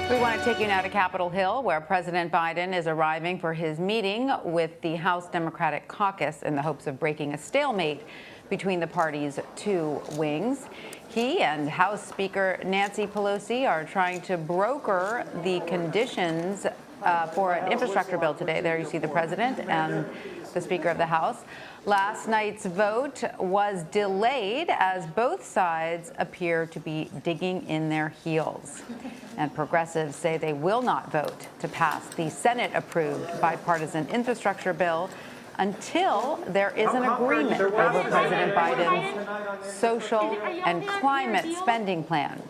We want to take you now to Capitol Hill, where President Biden is arriving for his meeting with the House Democratic caucus in the hopes of breaking a stalemate between the party's two wings. He and House Speaker Nancy Pelosi are trying to broker the conditions for an infrastructure bill today. There you see the president and the Speaker of the House. Last night's vote was delayed as both sides appear to be digging in their heels. And progressives say they will not vote to pass the Senate-approved bipartisan infrastructure bill until there is an agreement over President Biden's social and climate spending plan.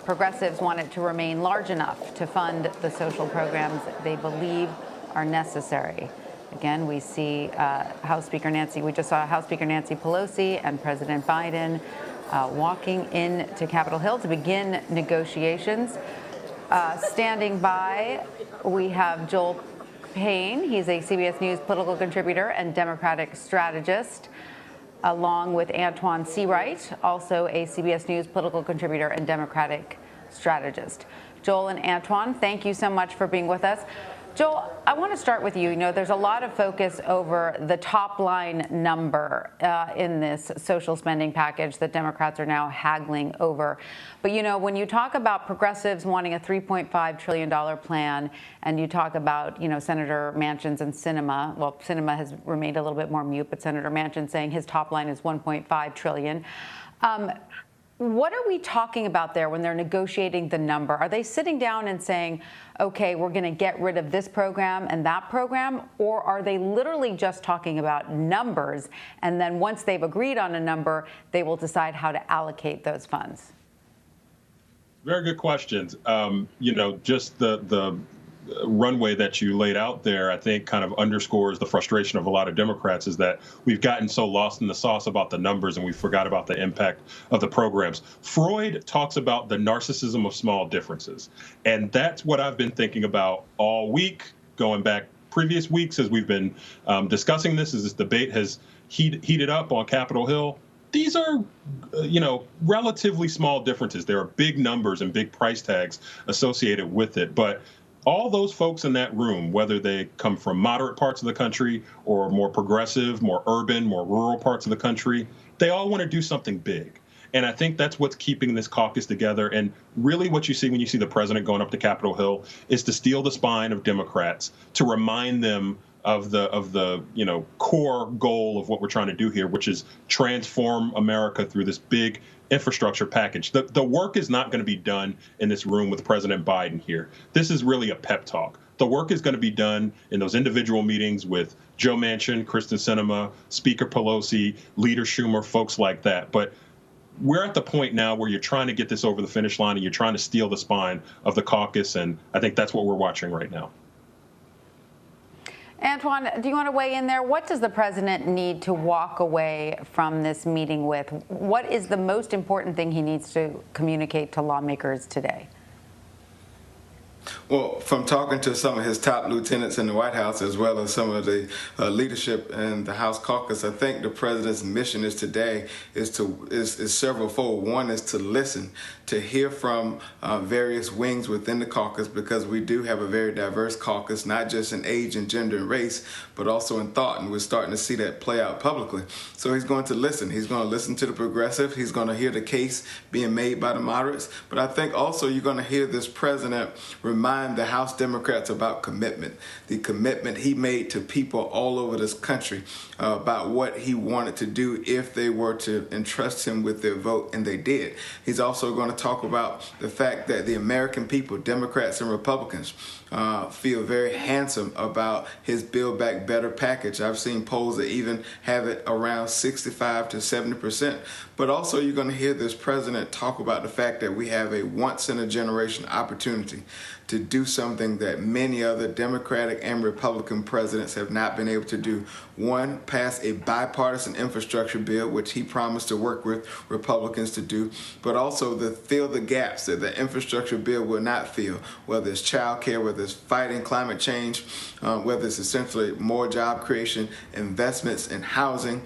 Progressives want it to remain large enough to fund the social programs they believe are necessary. Again, we see we just saw House Speaker Nancy Pelosi and President Biden walking into Capitol Hill to begin negotiations. Standing by, we have Joel Payne. He's a CBS News political contributor and Democratic strategist, along with Antjuan Seawright, also a CBS News political contributor and Democratic strategist. Joel and Antjuan, thank you so much for being with us. Joel, I want to start with you. You know, there's a lot of focus over the top line number in this social spending package that Democrats are now haggling over. But, you know, when you talk about progressives wanting a $3.5 trillion plan and you talk about, you know, Senator Manchin's and Sinema, well, Sinema has remained a little bit more mute, but Senator Manchin saying his top line is $1.5 trillion. What are we talking about there when they're negotiating the number? Are they sitting down and saying, okay, we're going to get rid of this program and that program? Or are they literally just talking about numbers, and then once they've agreed on a number, they will decide how to allocate those funds? Very good questions. You know, just the runway that you laid out there, I think kind of underscores the frustration of a lot of Democrats, is that we've gotten so lost in the sauce about the numbers and we forgot about the impact of the programs. Freud talks about the narcissism of small differences. And that's what I've been thinking about all week, going back previous weeks as we've been discussing this, as this debate has heated up on Capitol Hill. These are, you know, relatively small differences. There are big numbers and big price tags associated with it. But all those folks in that room, whether they come from moderate parts of the country or more progressive, more urban, more rural parts of the country, they all want to do something big. And I think that's what's keeping this caucus together. And really what you see when you see the president going up to Capitol Hill is to steal the spine of Democrats, to remind them of the you know, core goal of what we're trying to do here, which is transform America through this big infrastructure package. The work is not going to be done in this room with President Biden here. This is really a pep talk. The work is going to be done in those individual meetings with Joe Manchin, Kristen Sinema, Speaker Pelosi, Leader Schumer, folks like that. But we're at the point now where you're trying to get this over the finish line and you're trying to steal the spine of the caucus. And I think that's what we're watching right now. Antjuan, do you want to weigh in there? What does the president need to walk away from this meeting with? What is the most important thing he needs to communicate to lawmakers today? Well, from talking to some of his top lieutenants in the White House, as well as some of the leadership in the House caucus, I think the president's mission is several-fold. One is to listen, to hear from various wings within the caucus, because we do have a very diverse caucus, not just in age and gender and race, but also in thought, and we're starting to see that play out publicly. So he's going to listen. He's going to listen to the progressive. He's going to hear the case being made by the moderates. But I think also you're going to hear this president remind the House Democrats about commitment, the commitment he made to people all over this country about what he wanted to do if they were to entrust him with their vote, and they did. He's also going to talk about the fact that the American people, Democrats and Republicans, feel very handsome about his Build Back Better package. I've seen polls that even have it around 65 to 70%. But also you're going to hear this president talk about the fact that we have a once-in-a-generation opportunity to do something that many other Democratic and Republican presidents have not been able to do. One, pass a bipartisan infrastructure bill, which he promised to work with Republicans to do, but also to fill the gaps that the infrastructure bill will not fill, whether it's child care, whether it's fighting climate change, whether it's essentially more job creation, investments in housing,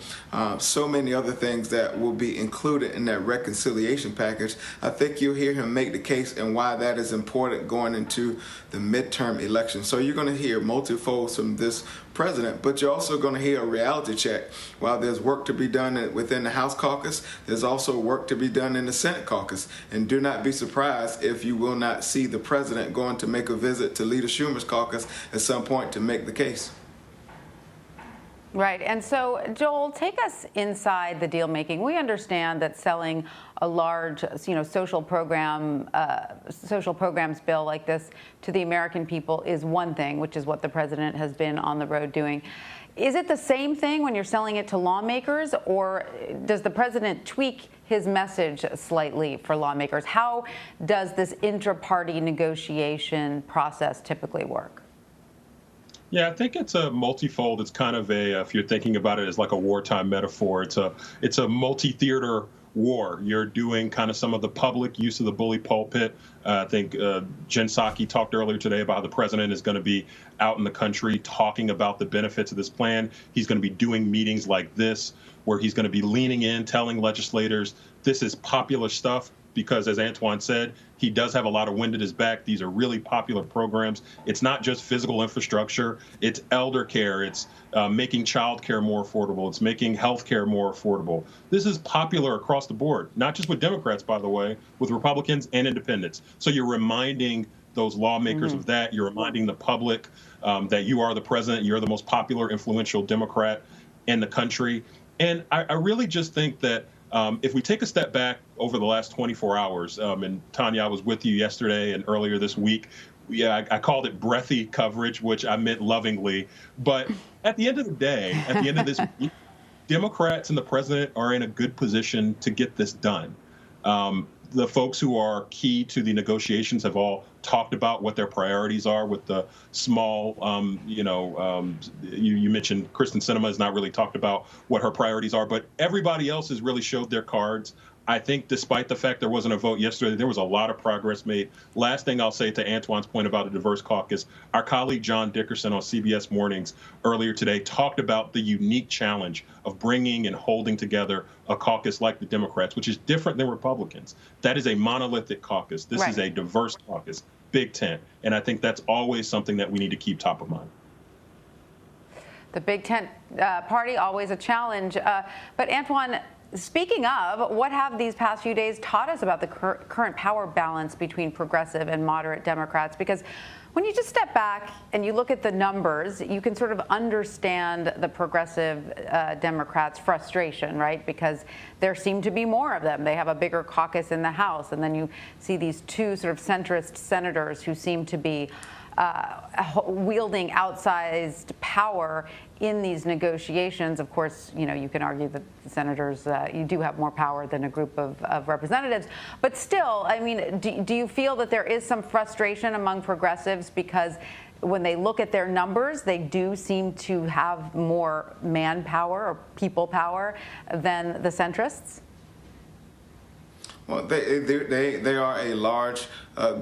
so many other things that will be included in that reconciliation package. I think you'll hear him make the case and why that is important going into the midterm election. So you're going to hear multifold from this president, but you're also going to hear a reality check. While there's work to be done within the House caucus, there's also work to be done in the Senate caucus. And do not be surprised if you will not see the president going to make a visit to Leader Schumer's caucus at some point to make the case. Right. And so, Joel, take us inside the deal making. We understand that selling a large, social programs bill like this to the American people is one thing, which is what the president has been on the road doing. Is it the same thing when you're selling it to lawmakers, or does the president tweak his message slightly for lawmakers? How does this intra-party negotiation process typically work? Yeah, I think it's a multifold. It's kind of if you're thinking about it as like a wartime metaphor, it's a multi-theater war. You're doing kind of some of the public use of the bully pulpit. I think Jen Psaki talked earlier today about how the president is going to be out in the country talking about the benefits of this plan. He's going to be doing meetings like this where he's going to be leaning in, telling legislators this is popular stuff. Because as Antjuan said, he does have a lot of wind at his back. These are really popular programs. It's not just physical infrastructure. It's elder care. It's making child care more affordable. It's making health care more affordable. This is popular across the board, not just with Democrats, by the way, with Republicans and independents. So you're reminding those lawmakers of that. You're reminding the public that you are the president. You're the most popular, influential Democrat in the country. And I really just think that if we take a step back over the last 24 hours, and Tanya, I was with you yesterday and earlier this week. Yeah, I called it breathy coverage, which I meant lovingly. But at the end of the day, at the end of this week, Democrats and the president are in a good position to get this done. The folks who are key to the negotiations have all talked about what their priorities are with the small, you mentioned Kristen Sinema has not really talked about what her priorities are, but everybody else has really showed their cards. I think despite the fact there wasn't a vote yesterday, there was a lot of progress made. Last thing I'll say to Antjuan's point about a diverse caucus, our colleague John Dickerson on CBS Mornings earlier today talked about the unique challenge of bringing and holding together a caucus like the Democrats, which is different than Republicans. That is a monolithic caucus. This is a diverse caucus, big tent. And I think that's always something that we need to keep top of mind. The big tent party, always a challenge. But Antjuan, speaking of, what have these past few days taught us about the current power balance between progressive and moderate Democrats? Because when you just step back and you look at the numbers, you can sort of understand the progressive Democrats' frustration, right? Because there seem to be more of them. They have a bigger caucus in the House. And then you see these two sort of centrist senators who seem to be wielding outsized power in these negotiations. Of course, you can argue that the senators, you do have more power than a group of representatives. But still, I mean, do you feel that there is some frustration among progressives because when they look at their numbers, they do seem to have more manpower or people power than the centrists? Well, they are a large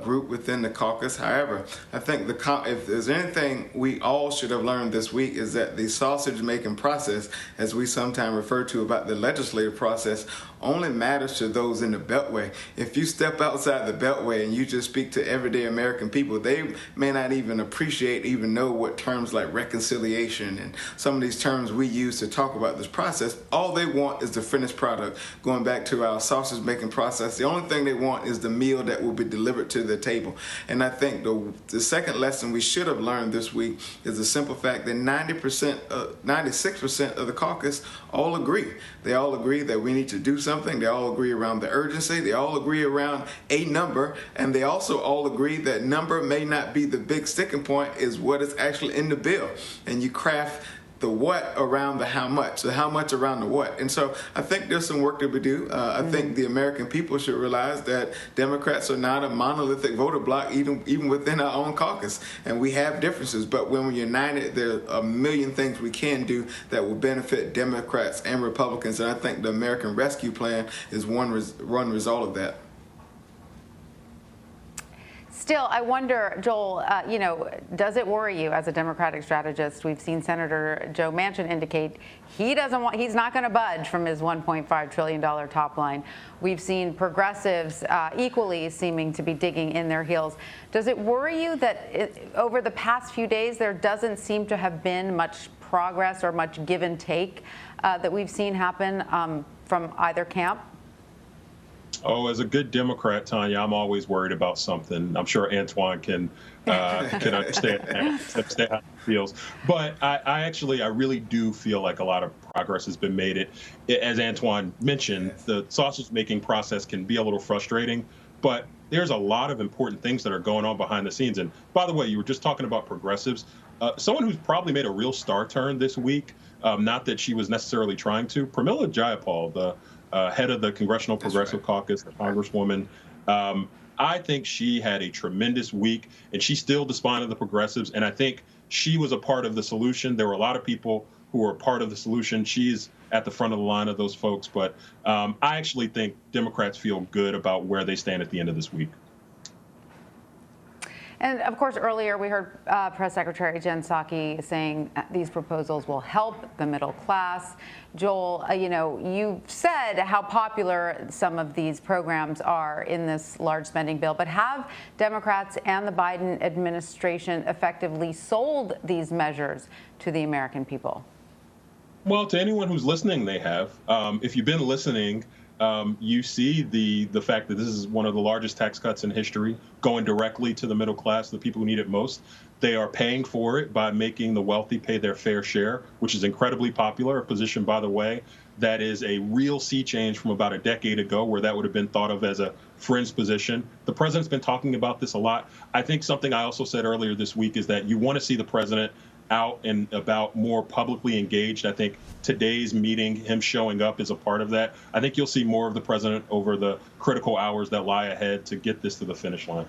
group within the caucus. However, I think if there's anything we all should have learned this week is that the sausage-making process, as we sometimes refer to about the legislative process, only matters to those in the Beltway. If you step outside the Beltway and you just speak to everyday American people, they may not even even know what terms like reconciliation and some of these terms we use to talk about this process. All they want is the finished product. Going back to our sausage-making process, the only thing they want is the meal that will be delivered to the table. And I think the second lesson we should have learned this week is the simple fact that 96% of the caucus all agree. They all agree that we need to do something. They all agree around the urgency. They all agree around a number. And they also all agree that number may not be the big sticking point, is what is actually in the bill. And you craft the what around the how much around the what. And so I think there's some work to be done. I think the American people should realize that Democrats are not a monolithic voter bloc, even within our own caucus. And we have differences, but when we're united, there are a million things we can do that will benefit Democrats and Republicans. And I think the American Rescue Plan is one result of that. Still, I wonder, Joel, does it worry you as a Democratic strategist? We've seen Senator Joe Manchin indicate he's not going to budge from his $1.5 trillion top line. We've seen progressives equally seeming to be digging in their heels. Does it worry you that over the past few days there doesn't seem to have been much progress or much give and take that we've seen happen from either camp? Oh, as a good Democrat, Tanya, I'm always worried about something. I'm sure Antjuan can understand how it feels. But I really do feel like a lot of progress has been made. As Antjuan mentioned, the sausage-making process can be a little frustrating, but there's a lot of important things that are going on behind the scenes. And by the way, you were just talking about progressives. Someone who's probably made a real star turn this week, not that she was necessarily trying to, Pramila Jayapal, the head of the Congressional Progressive Caucus, the Congresswoman. I think she had a tremendous week, and she's still the spine of the progressives. And I think she was a part of the solution. There were a lot of people who were a part of the solution. She's at the front of the line of those folks. But I actually think Democrats feel good about where they stand at the end of this week. And of course, earlier we heard Press Secretary Jen Psaki saying these proposals will help the middle class. Joel, you said how popular some of these programs are in this large spending bill, but have Democrats and the Biden administration effectively sold these measures to the American people? Well, to anyone who's listening, they have. If you've been listening, you see the fact that this is one of the largest tax cuts in history, going directly to the middle class, the people who need it most. They are paying for it by making the wealthy pay their fair share, which is incredibly popular, a position, by the way, that is a real sea change from about a decade ago, where that would have been thought of as a fringe position. The president's been talking about this a lot. I think something I also said earlier this week is that you want to see the president out and about, more publicly engaged. I think today's meeting, him showing up, is a part of that. I think you'll see more of the president over the critical hours that lie ahead to get this to the finish line.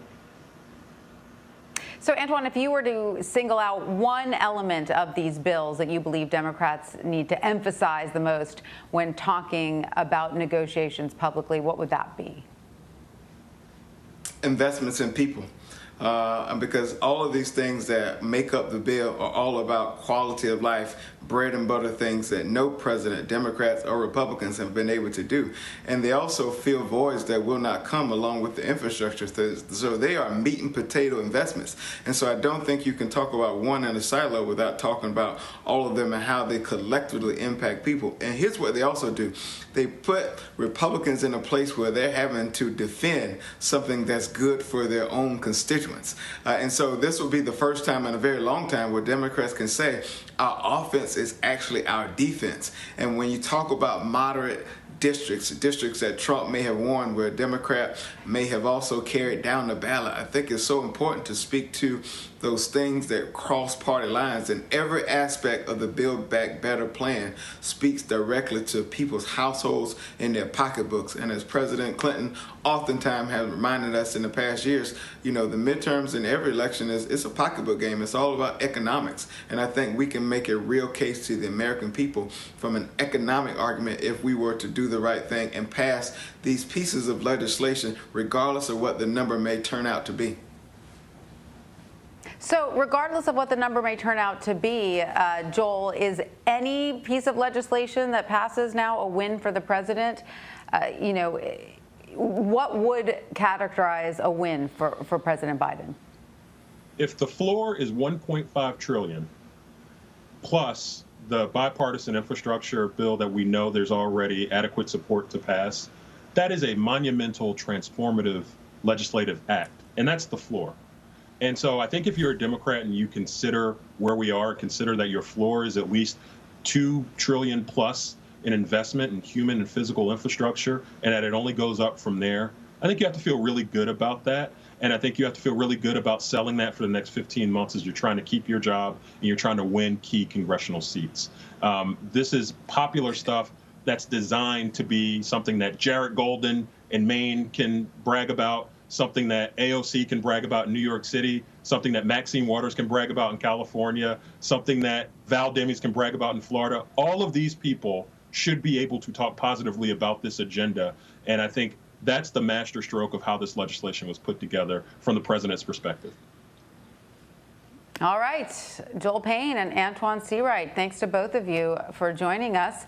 So, Antjuan, if you were to single out one element of these bills that you believe Democrats need to emphasize the most when talking about negotiations publicly, what would that be? Investments in people. Because all of these things that make up the bill are all about quality of life, bread and butter things that no president, Democrats or Republicans, have been able to do. And they also fill voids that will not come along with the infrastructure. So they are meat and potato investments. And so I don't think you can talk about one in a silo without talking about all of them and how they collectively impact people. And here's what they also do. They put Republicans in a place where they're having to defend something that's good for their own constituents. And so this will be the first time in a very long time where Democrats can say our offense is actually our defense. And when you talk about moderate districts that Trump may have won, where a Democrat may have also carried down the ballot, I think it's so important to speak to those things that cross party lines. And every aspect of the Build Back Better plan speaks directly to people's households and their pocketbooks. And as President Clinton oftentimes has reminded us in the past years, the midterms in every election it's a pocketbook game. It's all about economics. And I think we can make a real case to the American people from an economic argument if we were to do the right thing and pass these pieces of legislation, regardless of what the number may turn out to be. So regardless of what the number may turn out to be, Joel, is any piece of legislation that passes now a win for the president? What would characterize a win for President Biden? If the floor is $1.5 trillion plus the bipartisan infrastructure bill that we know there's already adequate support to pass, that is a monumental, transformative legislative act, and that's the floor. And so I think if you're a Democrat and you consider where we are, consider that your floor is at least $2 trillion plus in investment in human and physical infrastructure, and that it only goes up from there, I think you have to feel really good about that. And I think you have to feel really good about selling that for the next 15 months as you're trying to keep your job and you're trying to win key congressional seats. This is popular stuff that's designed to be something that Jared Golden in Maine can brag about, something that AOC can brag about in New York City, something that Maxine Waters can brag about in California, something that Val Demings can brag about in Florida. All of these people should be able to talk positively about this agenda. And I think that's the master stroke of how this legislation was put together from the president's perspective. All right, Joel Payne and Antjuan Seawright, thanks to both of you for joining us.